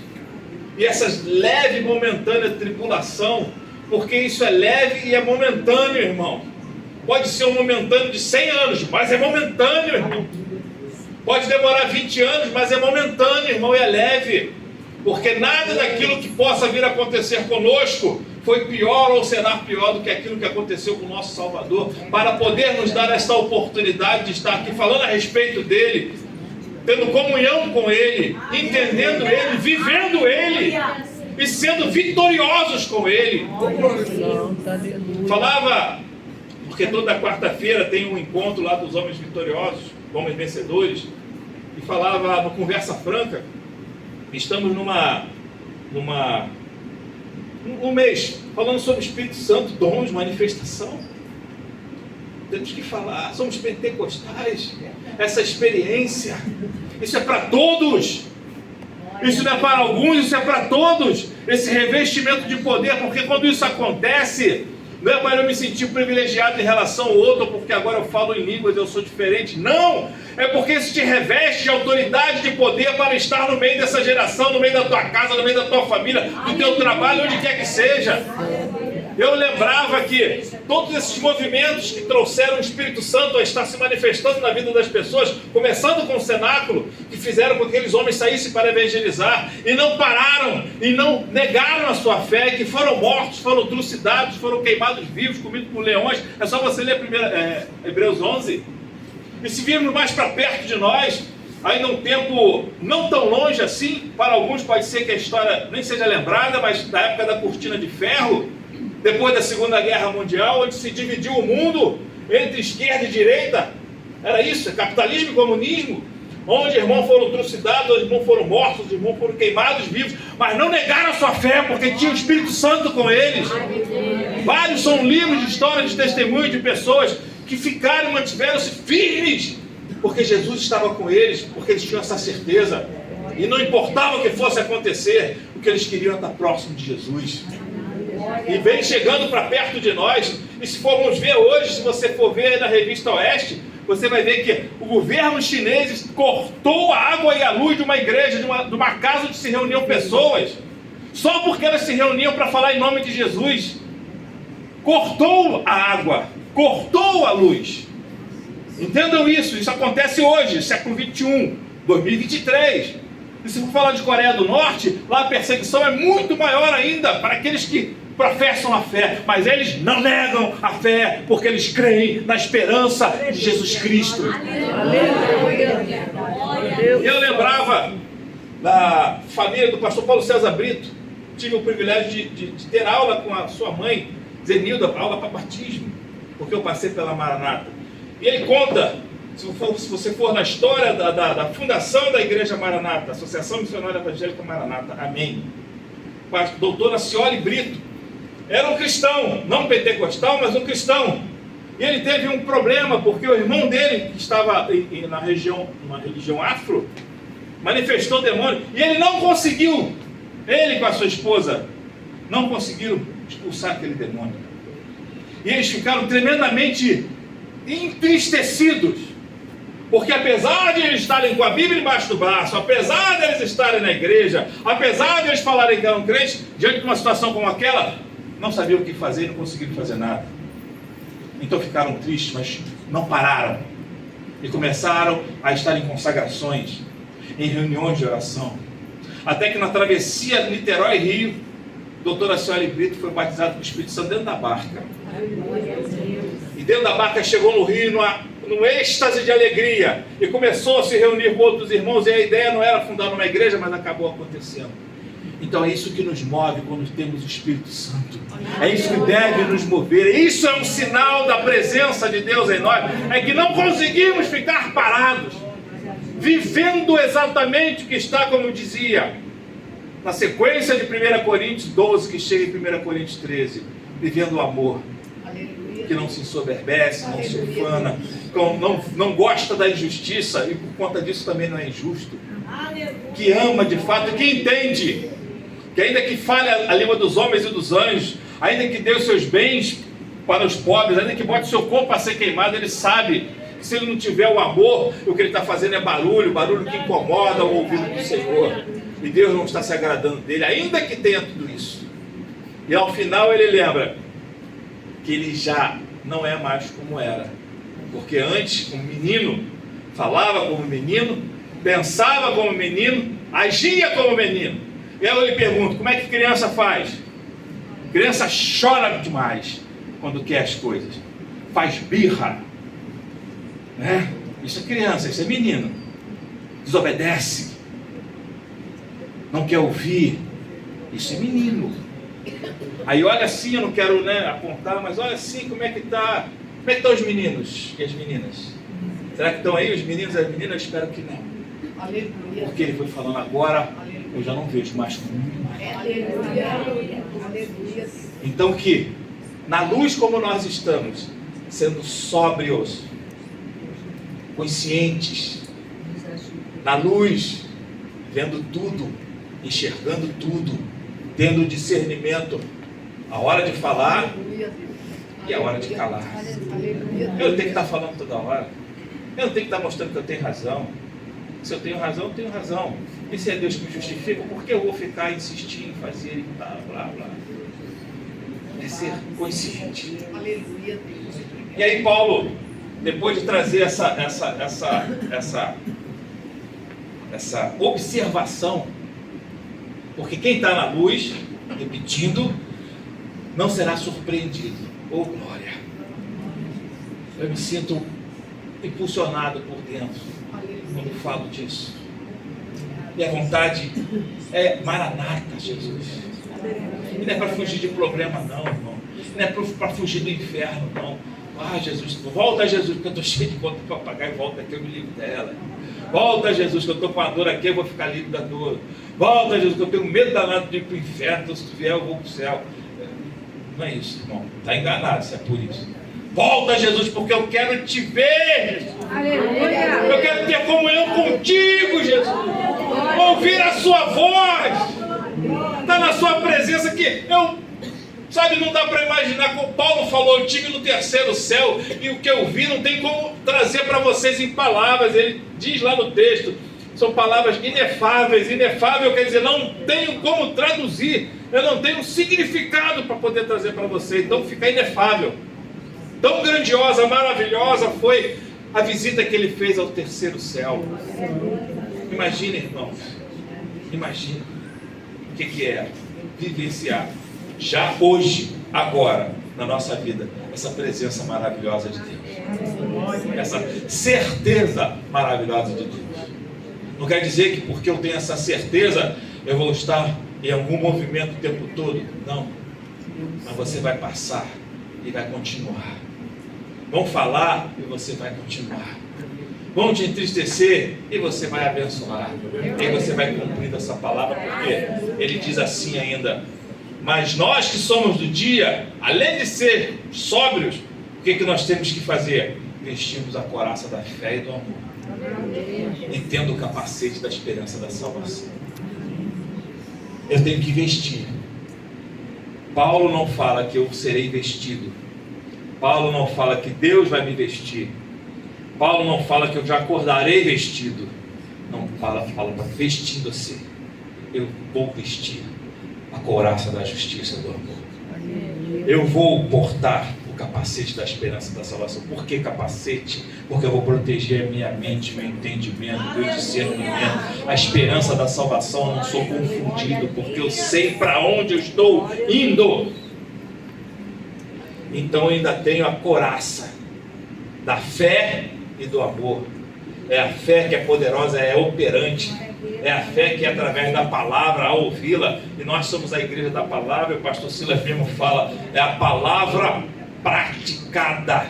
e essas leve e momentânea tribulação, porque isso é leve e é momentâneo, irmão. Pode ser um momentâneo de 100 anos, mas é momentâneo, irmão. Pode demorar 20 anos, mas é momentâneo, irmão, e é leve. Porque nada daquilo que possa vir a acontecer conosco foi pior ou será pior do que aquilo que aconteceu com o nosso Salvador, para poder nos dar esta oportunidade de estar aqui falando a respeito dele, tendo comunhão com ele, entendendo ele, vivendo ele e sendo vitoriosos com ele. Falava, porque toda quarta-feira tem um encontro lá dos homens vitoriosos, homens vencedores, e falava no Conversa Franca. Estamos um mês falando sobre o Espírito Santo, dons, manifestação. Temos que falar, somos pentecostais. Essa experiência, isso é para todos. Isso não é para alguns, isso é para todos. Esse revestimento de poder, porque quando isso acontece, não é para eu me sentir privilegiado em relação ao outro, porque agora eu falo em línguas, eu sou diferente. Não! É porque isso te reveste de autoridade, de poder para estar no meio dessa geração, no meio da tua casa, no meio da tua família, do teu trabalho, onde quer que seja. eu lembrava que todos esses movimentos que trouxeram o Espírito Santo a estar se manifestando na vida das pessoas, começando com o cenáculo, que fizeram com que aqueles homens saíssem para evangelizar, e não pararam, e não negaram a sua fé, e que foram mortos, foram trucidados, foram queimados vivos, comidos por leões. É só você ler Hebreus 11. E se virmos mais para perto de nós, ainda um tempo não tão longe assim, para alguns pode ser que a história nem seja lembrada, mas da época da cortina de ferro, depois da Segunda Guerra Mundial, onde se dividiu o mundo entre esquerda e direita, era isso, capitalismo e comunismo, onde irmãos foram trucidados, onde irmãos foram mortos, onde irmãos foram queimados vivos, mas não negaram a sua fé, porque tinha o Espírito Santo com eles. Vários são livros de história, de testemunho de pessoas que ficaram, mantiveram-se firmes, porque Jesus estava com eles, porque eles tinham essa certeza, e não importava o que fosse acontecer, o que eles queriam estar próximo de Jesus. E vem chegando para perto de nós. E se formos ver hoje, se você for ver na revista Oeste, você vai ver que o governo chinês cortou a água e a luz de uma igreja, de uma casa onde se reuniam pessoas, só porque elas se reuniam para falar em nome de Jesus. Cortou a água, cortou a luz. Entendam isso acontece hoje, século 21, 2023. E se for falar de Coreia do Norte, lá a perseguição é muito maior ainda para aqueles que professam a fé, mas eles não negam a fé, porque eles creem na esperança de Jesus Cristo. E eu lembrava da família do pastor Paulo César Brito. Tive o privilégio de ter aula com a sua mãe, Zenilda, aula para batismo, porque eu passei pela Maranata. E ele conta, se você for na história da fundação da Igreja Maranata, Associação Missionária Evangélica Maranata, amém, doutora Cioli Brito, era um cristão, não pentecostal, mas um cristão. E ele teve um problema, porque o irmão dele, que estava na região, uma religião afro, manifestou o demônio, e ele não conseguiu, ele com a sua esposa, não conseguiram expulsar aquele demônio. E eles ficaram tremendamente entristecidos, porque apesar de eles estarem com a Bíblia embaixo do braço, apesar de eles estarem na igreja, apesar de eles falarem que eram crentes, diante de uma situação como aquela, não sabiam o que fazer e não conseguiram fazer nada. Então ficaram tristes, mas não pararam. E começaram a estar em consagrações, em reuniões de oração. Até que na travessia Niterói-Rio, a doutora Cioli Brito foi batizada com o Espírito Santo dentro da barca. E dentro da barca chegou no rio num êxtase de alegria. E começou a se reunir com outros irmãos. E a ideia não era fundar uma igreja, mas acabou acontecendo. Então é isso que nos move quando temos o Espírito Santo. É isso que deve nos mover. Isso é um sinal da presença de Deus em nós. É que não conseguimos ficar parados, vivendo exatamente o que está, como dizia, na sequência de 1 Coríntios 12, que chega em 1 Coríntios 13. Vivendo o amor, que não se ensoberbece, não se ufana, não gosta da injustiça, e por conta disso também não é injusto. Que ama de fato, que entende que ainda que fale a língua dos homens e dos anjos, ainda que dê os seus bens para os pobres, ainda que bote seu corpo a ser queimado, ele sabe que se ele não tiver o amor, o que ele está fazendo é barulho que incomoda o ouvido do Senhor, e Deus não está se agradando dele, ainda que tenha tudo isso. E ao final ele lembra que ele já não é mais como era, porque antes, como menino, falava como menino, pensava como menino, agia como menino. E aí eu lhe pergunto, como é que criança faz? Criança chora demais quando quer as coisas, faz birra, né? Isso é criança, isso é menino, desobedece, não quer ouvir, isso é menino. Aí olha assim, eu não quero, apontar, mas olha assim, como é que está os meninos e as meninas? Será que estão aí os meninos e as meninas? Eu espero que não. Aleluia. Porque ele foi falando agora, eu já não vejo mais como menino. Aleluia. Então que, na luz como nós estamos, sendo sóbrios, conscientes, na luz, vendo tudo, enxergando tudo, tendo discernimento, a hora de falar e a hora de calar. Eu não tenho que estar falando toda hora. Eu não tenho que estar mostrando que eu tenho razão. Se eu tenho razão, eu tenho razão. E se é Deus que me justifica, por que eu vou ficar insistindo em fazer e blá, blá, blá? é ser consciente. Aleluia. E aí Paulo, depois de trazer essa observação, porque quem está na luz, repetindo, não será surpreendido. Oh glória! Eu me sinto impulsionado por dentro quando falo disso. E a vontade é Maranata, Jesus. E não é para fugir de problema não, irmão. Não é para fugir do inferno não. Ah, Jesus, volta Jesus, porque eu estou cheio de conta para pagar, e volta aqui, eu me livro dela. Volta Jesus, que eu estou com a dor aqui, eu vou ficar livre da dor. Volta Jesus, que eu tenho medo danado de ir para o inferno, então se tu vier eu vou para o céu. Não é isso, irmão. Está enganado se é por isso. Volta Jesus, porque eu quero te ver, Jesus. Aleluia. Eu quero ter comunhão contigo, Jesus. Ouvir a sua voz. Está na sua presença que eu... Sabe, não dá para imaginar como Paulo falou, eu estive no terceiro céu e o que eu vi não tem como trazer para vocês em palavras. Ele diz lá no texto, são palavras inefáveis. Inefável quer dizer, não tenho como traduzir, eu não tenho um significado para poder trazer para vocês, então fica inefável. Tão grandiosa, maravilhosa foi a visita que ele fez ao terceiro céu. Imagina, irmãos, imagina o que é vivenciar já hoje, agora, na nossa vida, essa presença maravilhosa de Deus, essa certeza maravilhosa de Deus. Não quer dizer que porque eu tenho essa certeza, eu vou estar em algum movimento o tempo todo, não, mas você vai passar e vai continuar. Vão falar e você vai continuar. Vão te entristecer e você vai abençoar. E aí você vai cumprindo essa palavra, porque ele diz assim ainda: mas nós que somos do dia, além de ser sóbrios, o que nós temos que fazer? Vestirmos a couraça da fé e do amor, e tendo o capacete da esperança da salvação. Eu tenho que vestir. Paulo não fala que eu serei vestido. Paulo não fala que Deus vai me vestir. Paulo não fala que eu já acordarei vestido. Não fala para vestindo-se. Eu vou vestir a couraça da justiça e do amor. Eu vou portar o capacete da esperança da salvação. Por que capacete? Porque eu vou proteger a minha mente, meu entendimento, meu discernimento. A esperança da salvação, eu não sou confundido, porque eu sei para onde eu estou indo. Então eu ainda tenho a couraça da fé e do amor. É a fé que é poderosa, é operante. É a fé que é através da palavra, ao ouvi-la, e nós somos a igreja da palavra, o pastor Silas mesmo fala, é a palavra praticada.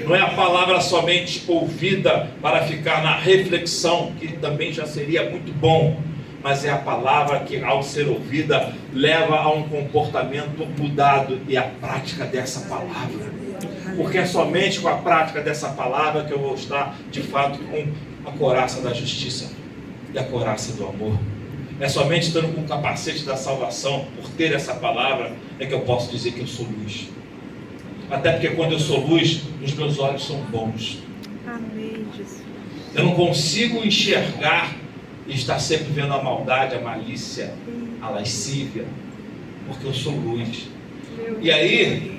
Não é a palavra somente ouvida para ficar na reflexão, que também já seria muito bom, mas é a palavra que, ao ser ouvida, leva a um comportamento mudado, e a prática dessa palavra. Porque é somente com a prática dessa palavra que eu vou estar, de fato, com a couraça da justiça e a couraça do amor. É somente estando com o capacete da salvação, por ter essa palavra, é que eu posso dizer que eu sou luz. Até porque quando eu sou luz, os meus olhos são bons. Amém, Jesus. Eu não consigo enxergar e estar sempre vendo a maldade, a malícia, a lascívia, porque eu sou luz. E aí,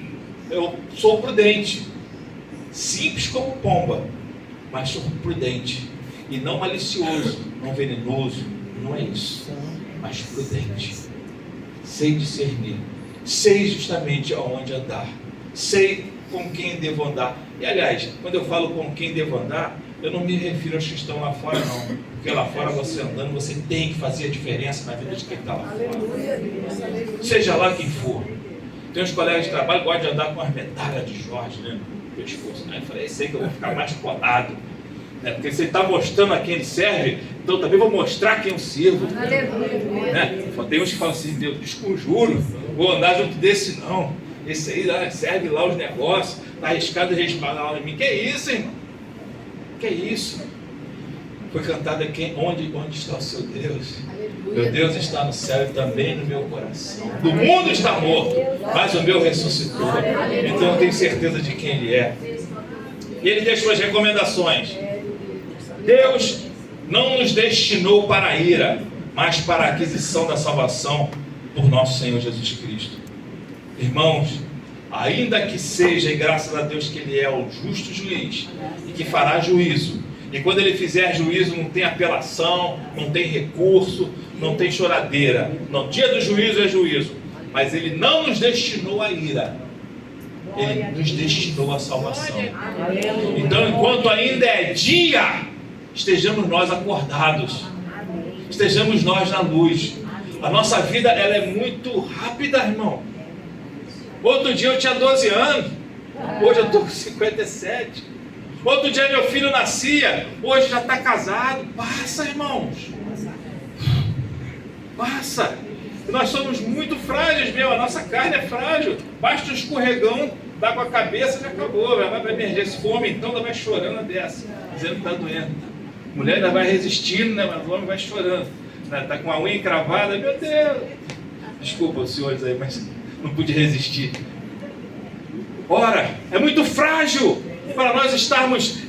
eu sou prudente, simples como pomba, mas sou prudente, e não malicioso, não venenoso, não é isso, mas prudente. Sei discernir, sei justamente aonde andar, sei com quem devo andar. E aliás, quando eu falo com quem devo andar, eu não me refiro aos que estão lá fora não, porque lá fora você andando, você tem que fazer a diferença na vida de quem está lá fora, seja lá quem for. Tem uns colegas de trabalho que gostam de andar com as medalhas de Jorge, né, no pescoço. Aí eu falei, esse aí que eu vou ficar mais colado, né, porque se ele está mostrando a quem ele serve, então eu também vou mostrar quem eu sirvo, né? Tem uns que falam assim, Deus, desconjuro, vou andar junto desse não, esse aí serve lá os negócios, está arriscado de respaldar em mim. Que isso, irmão? Que isso? Foi cantado aqui, onde está o seu Deus? Meu Deus está no céu e também no meu coração. O mundo está morto, mas o meu ressuscitou. Então eu tenho certeza de quem Ele é. E Ele deixa suas recomendações. Deus não nos destinou para a ira, mas para a aquisição da salvação por nosso Senhor Jesus Cristo. Irmãos, ainda que seja, e graças a Deus que Ele é o justo juiz, e que fará juízo, e quando Ele fizer juízo não tem apelação, não tem recurso, não tem choradeira, no dia do juízo é juízo, mas Ele não nos destinou a ira, Ele nos destinou a salvação. Então, enquanto ainda é dia, estejamos nós acordados, estejamos nós na luz. A nossa vida, ela é muito rápida, irmão. Outro dia eu tinha 12 anos, hoje eu estou com 57. Outro dia meu filho nascia, hoje já está casado. Passa, irmãos, passa. Nós somos muito frágeis, meu, a nossa carne é frágil. Basta um escorregão, dá com a cabeça, já acabou, vai para emergência. Se for homem, então, ainda vai chorando a dessa, dizendo que está doendo. A mulher ainda vai resistindo, né, mas o homem vai chorando. Está com a unha encravada, meu Deus. Desculpa os senhores aí, mas não pude resistir. Ora, é muito frágil para nós estarmos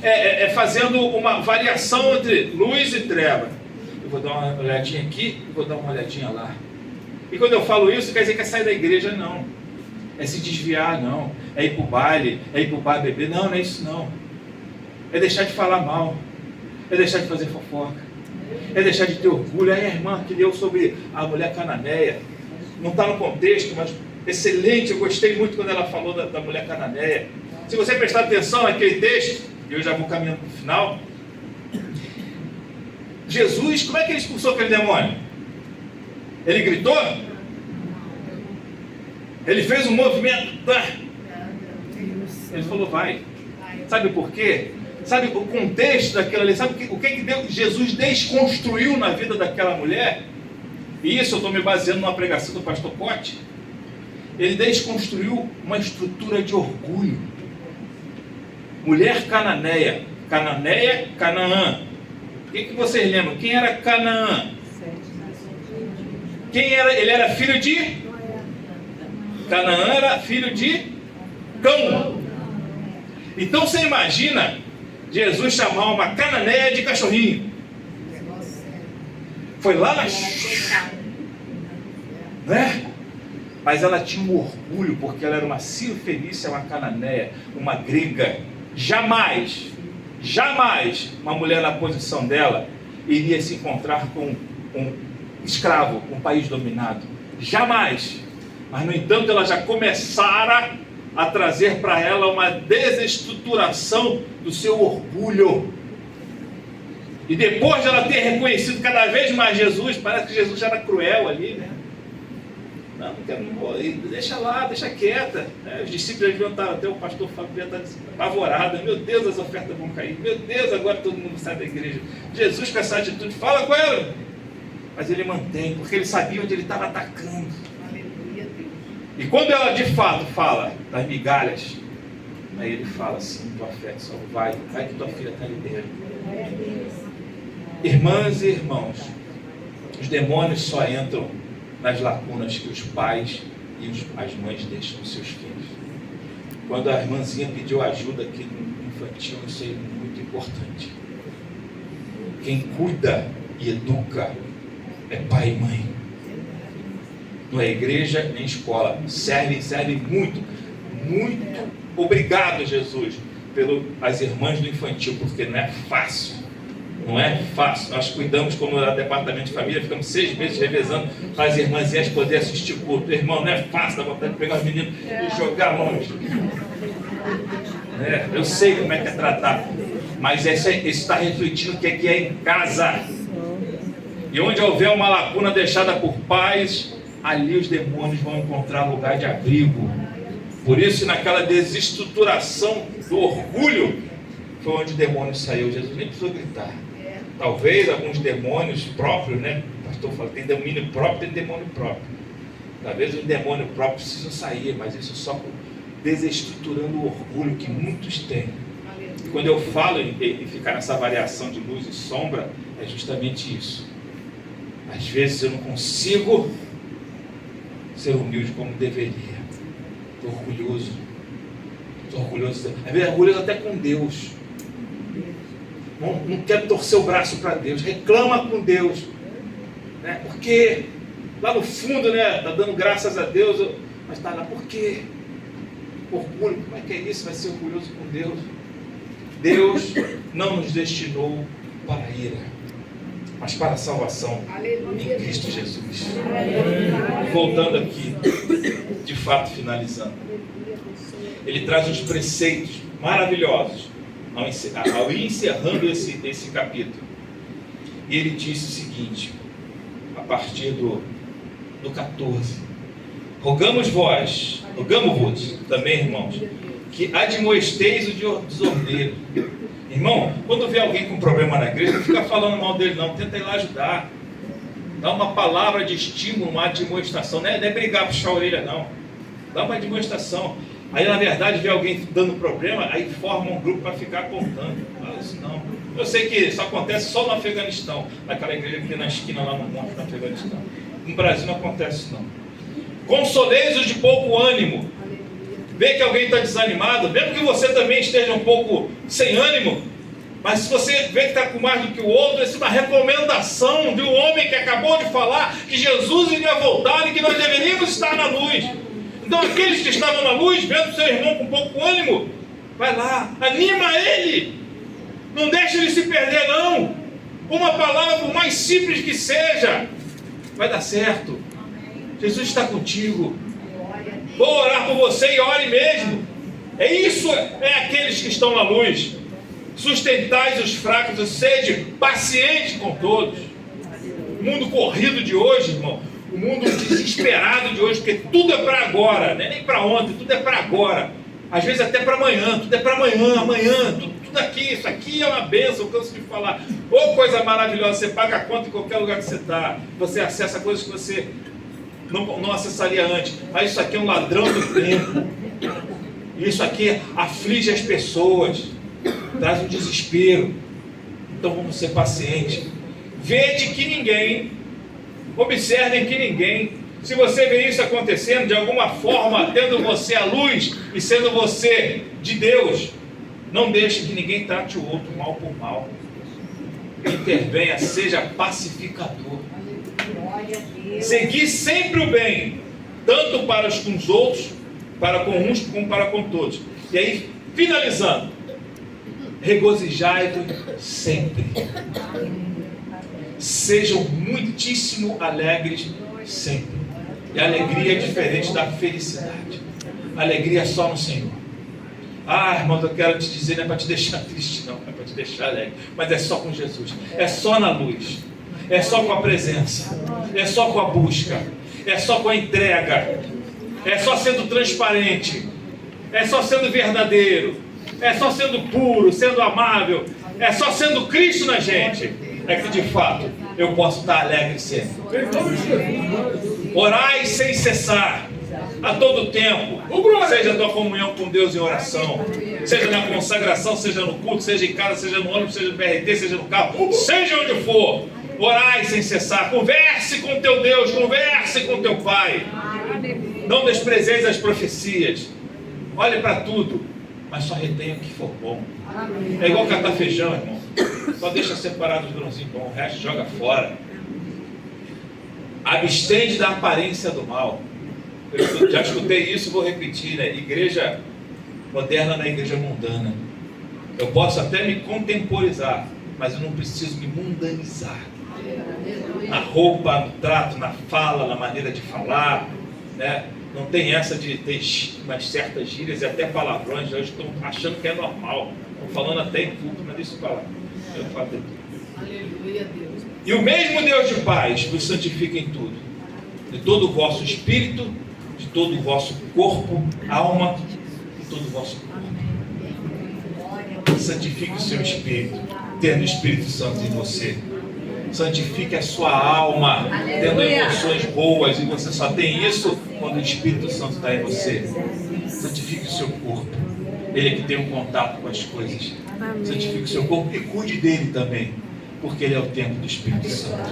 fazendo uma variação entre luz e treva. Eu vou dar uma olhadinha aqui e vou dar uma olhadinha lá. E quando eu falo isso, quer dizer que é sair da igreja, não. É se desviar, não. É ir para o baile, é ir para o bar beber. Não, não é isso não. É deixar de falar mal. É deixar de fazer fofoca. É deixar de ter orgulho. Aí a irmã que deu sobre a mulher cananeia, não está no contexto, mas excelente, eu gostei muito quando ela falou da mulher cananeia. Se você prestar atenção naquele texto, e eu já vou caminhando para o final, Jesus, como é que ele expulsou aquele demônio? Ele gritou? Ele fez um movimento? Ele falou, vai. Sabe por quê? Sabe o contexto daquilo ali? Sabe o que Jesus desconstruiu na vida daquela mulher? E isso eu estou me baseando numa pregação do pastor Cote. Ele desconstruiu uma estrutura de orgulho. Mulher cananeia. Cananeia, Canaã. O que vocês lembram? Quem era Canaã? Quem era? Ele era filho de? Canaã era filho de Cão. Então você imagina Jesus chamar uma cananeia de cachorrinho. Foi lá na... né? Mas ela tinha um orgulho, porque ela era uma cirofenícia, uma cananeia, uma grega. Jamais uma mulher na posição dela iria se encontrar com um escravo, um país dominado. Jamais. Mas, no entanto, ela já começara a trazer para ela uma desestruturação do seu orgulho. E depois de ela ter reconhecido cada vez mais Jesus, parece que Jesus já era cruel ali, né? Não quero, deixa lá, deixa quieta. Os discípulos deviam estar, até o pastor Fábio devia estar apavorado. Meu Deus, as ofertas vão cair. Meu Deus, agora todo mundo sai da igreja. Jesus com essa atitude, fala com ela. Mas ele mantém, porque ele sabia onde ele estava atacando. E quando ela de fato fala das migalhas, aí ele fala assim, tua fé só vai que tua filha está ali dentro. Irmãs e irmãos, os demônios só entram nas lacunas que os pais e as mães deixam nos seus filhos. Quando a irmãzinha pediu ajuda aqui no infantil, isso é muito importante. Quem cuida e educa é pai e mãe. Não é igreja nem escola. Serve muito. Obrigado, Jesus, pelas irmãs do infantil, porque não é fácil. Não é fácil. Nós cuidamos como departamento de família, ficamos 6 meses revezando para as irmãzinhas poderem assistir o culto. Irmão, não é fácil, dá vontade de pegar os meninos e jogar longe. Eu sei como é que é tratar, mas isso está refletindo o que é em casa. E onde houver uma lacuna deixada por pais, ali os demônios vão encontrar lugar de abrigo. Por isso, naquela desestruturação do orgulho, foi onde o demônio saiu. Jesus nem precisou gritar. Talvez alguns demônios próprios, né? O pastor fala, tem domínio próprio, tem demônio próprio. Talvez um demônio próprio precisa sair, mas isso só desestruturando o orgulho que muitos têm. E quando eu falo em ficar nessa variação de luz e sombra, é justamente isso. Às vezes eu não consigo ser humilde como deveria. Estou orgulhoso. Às vezes orgulhoso até com Deus. Não quero torcer o braço para Deus. Reclama com Deus. Né? Porque lá no fundo, né, está dando graças a Deus, Mas está lá, por quê? Orgulho, como é que é isso? Vai ser orgulhoso com Deus? Deus não nos destinou para a ira, mas para a salvação em Cristo Jesus. Voltando aqui, de fato finalizando, ele traz uns preceitos maravilhosos ao ir encerrando esse capítulo. E ele disse o seguinte, a partir do 14: rogamos-vos também, irmãos, que admoesteis o desordeiro. Irmão, quando vê alguém com problema na igreja, não fica falando mal dele não, tenta ir lá ajudar. Dá uma palavra de estímulo, uma admoestação, não é brigar, puxar a orelha não. Dá uma admoestação. Aí na verdade vê alguém dando problema, aí forma um grupo para ficar contando. Não, isso não. Eu sei que isso acontece só no Afeganistão, naquela igreja que tem na esquina lá no monte do Afeganistão. No Brasil não acontece isso não. Consoleis-os de pouco ânimo. Vê que alguém está desanimado, mesmo que você também esteja um pouco sem ânimo, mas se você vê que está com mais do que o outro, essa é uma recomendação de um homem que acabou de falar que Jesus iria voltar e que nós deveríamos estar na luz. Então aqueles que estavam na luz, vendo seu irmão com pouco ânimo, vai lá, anima ele, não deixa ele se perder não. Uma palavra, por mais simples que seja, vai dar certo. Jesus está contigo. Vou orar por você e ore mesmo. É isso, é aqueles que estão na luz. Sustentais os fracos, sede paciente com todos. O mundo corrido de hoje, irmão, o mundo desesperado de hoje, porque tudo é para agora, não é nem para ontem, tudo é para agora. Às vezes até para amanhã, tudo é para amanhã, tudo aqui, isso aqui é uma bênção, eu canso de falar. Ô coisa maravilhosa, você paga a conta em qualquer lugar que você está, você acessa coisas que você não acessaria antes, mas isso aqui é um ladrão do tempo, isso aqui aflige as pessoas, traz um desespero. Então vamos ser pacientes. Vede que ninguém, observem que ninguém, se você vê isso acontecendo de alguma forma, tendo você a luz e sendo você de Deus, não deixe que ninguém trate o outro mal por mal. Intervenha, seja pacificador. Seguir sempre o bem, tanto para com os outros, para com uns como para com todos. E aí, finalizando, regozijai-vos sempre. Sejam muitíssimo alegres sempre. E a alegria é diferente da felicidade. A alegria é só no Senhor. Ah, irmãos, eu quero te dizer, não é para te deixar triste não, é para te deixar alegre. Mas é só com Jesus, é só na luz, é só com a presença, é só com a busca, é só com a entrega, é só sendo transparente, é só sendo verdadeiro, é só sendo puro, sendo amável, é só sendo Cristo na gente, é que de fato eu posso estar alegre sempre. Orai sem cessar, a todo tempo, seja a tua comunhão com Deus em oração, seja na consagração, seja no culto, seja em casa, seja no ônibus, seja no BRT, seja no carro, seja onde for, orai sem cessar, converse com teu Deus, converse com teu Pai, não desprezeis as profecias, olhe para tudo, mas só retenha o que for bom. É igual catar feijão, irmão, só deixa separado os grãozinhos bons, o resto joga fora. Abstende da aparência do mal. Eu já escutei isso, vou repetir, né? Igreja moderna na igreja mundana. Eu posso até me contemporizar, mas eu não preciso me mundanizar. Na roupa, no trato, na fala, na maneira de falar, né? Não tem essa de ter umas certas gírias e até palavrões. Hoje estão achando que é normal. Estão falando até em culto, mas deixa eu falar. Eu falo de tudo. Aleluia, Deus. E o mesmo Deus de paz vos santifica em tudo, de todo o vosso espírito, de todo o vosso corpo, alma, de todo o vosso corpo. Santifique o seu espírito, tendo o Espírito Santo em você. Santifique a sua alma, tendo emoções boas, e você só tem isso quando o Espírito Santo está em você. Santifique o seu corpo, ele é que tem um contato com as coisas. Santifique o seu corpo e cuide dele também, porque ele é o templo do Espírito Santo.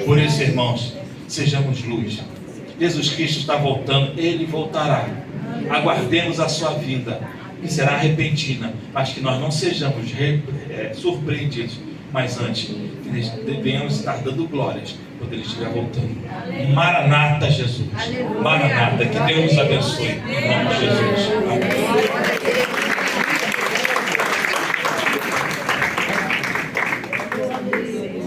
Por isso, irmãos, sejamos luz. Jesus Cristo está voltando, ele voltará. Aguardemos a sua vinda, que será repentina, mas que nós não sejamos surpreendidos mas antes, que nós devemos estar dando glórias quando Ele estiver voltando. Maranata, Jesus. Maranata, que Deus nos abençoe. Em nome de Jesus. Amém.